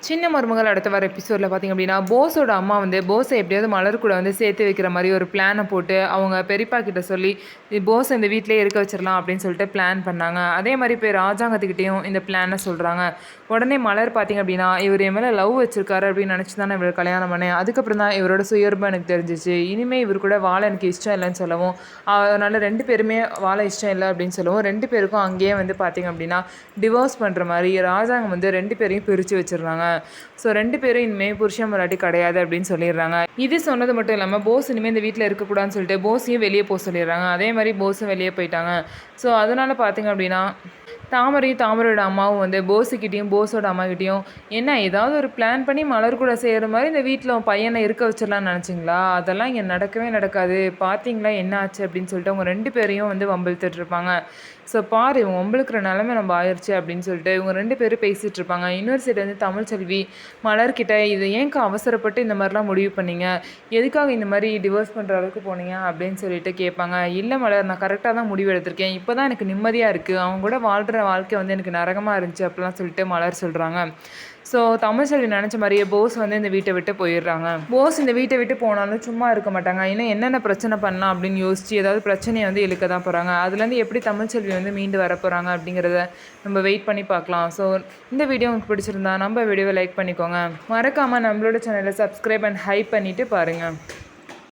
சின்ன மருமகள் அடுத்த வர எபிசோடில் பார்த்திங்க அப்படின்னா போஸோட அம்மா வந்து போஸை எப்படியாவது மலர் கூட வந்து சேர்த்து வைக்கிற மாதிரி ஒரு பிளானை போட்டு அவங்க பெரியப்பா கிட்ட சொல்லி போஸ் இந்த வீட்டிலே இருக்க வச்சிடலாம் அப்படின்னு சொல்லிட்டு பிளான் பண்ணாங்க. அதே மாதிரி போய் ராஜாங்கத்துக்கிட்டேயும் இந்த பிளானை சொல்கிறாங்க. உடனே மலர் பார்த்திங்க அப்படின்னா இவர் என் மேலே லவ் வச்சிருக்காரு அப்படின்னு நினச்சி தான் இவர் கல்யாணம் பண்ணேன். அதுக்கப்புறம் தான் இவரோட சுயர்பம் எனக்கு தெரிஞ்சிச்சு. இனிமேல் இவர் கூட வாழ எனக்கு இஷ்டம் இல்லைன்னு சொல்லவும் அதனால் 2 பேருமே வாழ இஷ்டம் இல்லை அப்படின்னு சொல்லவும் 2 பேருக்கும் அங்கேயே வந்து பார்த்திங்க அப்படின்னா டிவோர்ஸ் பண்ணுற மாதிரி ராஜாங்கம் வந்து 2 பேரையும் பிரித்து வச்சிடுறாங்க. ஸோ 2 பேரும் இனிமேல் புருஷன் முன்னாடி கிடையாது அப்படின்னு சொல்லிடுறாங்க. இது சொன்னது மட்டும் இல்லாமல் போஸ் இனிமேல் இந்த வீட்டில் இருக்கக்கூடாதுன்னு சொல்லிட்டு போஸையும் வெளியே போக சொல்லிடுறாங்க. அதே மாதிரி போஸும் வெளியே போயிட்டாங்க. ஸோ அதனால் பார்த்திங்க அப்படின்னா தாமரையோட அம்மாவும் வந்து போஸுக்கிட்டேயும் போஸோட அம்மாக்கிட்டேயும் என்ன ஏதாவது ஒரு பிளான் பண்ணி மலர் கூட செய்கிற மாதிரி இந்த வீட்டில் பையனை இருக்க வச்சிடலான்னு நினச்சிங்களா? அதெல்லாம் இங்கே நடக்கவே நடக்காது. பார்த்தீங்களா என்ன ஆச்சு அப்படின்னு சொல்லிட்டு அவங்க 2 பேரையும் வந்து வம்பிழுத்துட்டு இருப்பாங்க. ஸோ பாரு இவங்க வம்பிழுக்கிற நிலமை நம்ம ஆயிடுச்சு அப்படின்னு சொல்லிட்டு இவங்க 2 பேரும் பேசிகிட்டு இருப்பாங்க. இன்னொரு சைடு வந்து தமிழ்ச்செல்வி மலர்கிட்ட இது ஏன்க்கா அவசரப்பட்டு இந்த மாதிரிலாம் முடிவு பண்ணீங்க, எதுக்காக இந்த மாதிரி டிவோர்ஸ் பண்ணுற அளவுக்கு போனீங்க அப்படின்னு சொல்லிட்டு கேட்பாங்க. இல்லை மலர், நான் கரெக்டாக தான் முடிவு எடுத்திருக்கேன். இப்போ தான் எனக்கு நிம்மதியாக இருக்குது. அவங்க கூட வாழ்கிற வாழ்க்கை வந்து எனக்கு நரகமாக இருந்துச்சு அப்படிலாம் சொல்லிட்டு மலர் சொல்கிறாங்க. ஸோ தமிழ்ச்செல்வி நினச்ச மாதிரியே போஸ் வந்து இந்த வீட்டை விட்டு போயிடுறாங்க. போஸ் இந்த வீட்டை விட்டு போனாலும் சும்மா இருக்க மாட்டாங்க. இன்னும் என்னென்ன பிரச்சனை பண்ணலாம் அப்படின்னு யோசிச்சு ஏதாவது பிரச்சனையை வந்து இழுக்க தான் போகிறாங்க. அதுலேருந்து எப்படி தமிழ்ச்செல்வி வந்து மீண்டு வர போகிறாங்க அப்படிங்கிறத நம்ம வெயிட் பண்ணி பார்க்கலாம். ஸோ இந்த வீடியோ உங்களுக்கு பிடிச்சிருந்தா நம்ம வீடியோவை லைக் பண்ணிக்கோங்க. மறக்காமல் நம்மளோட சேனலை சப்ஸ்கிரைப் அண்ட் ஹைப் பண்ணிவிட்டு பாருங்கள்.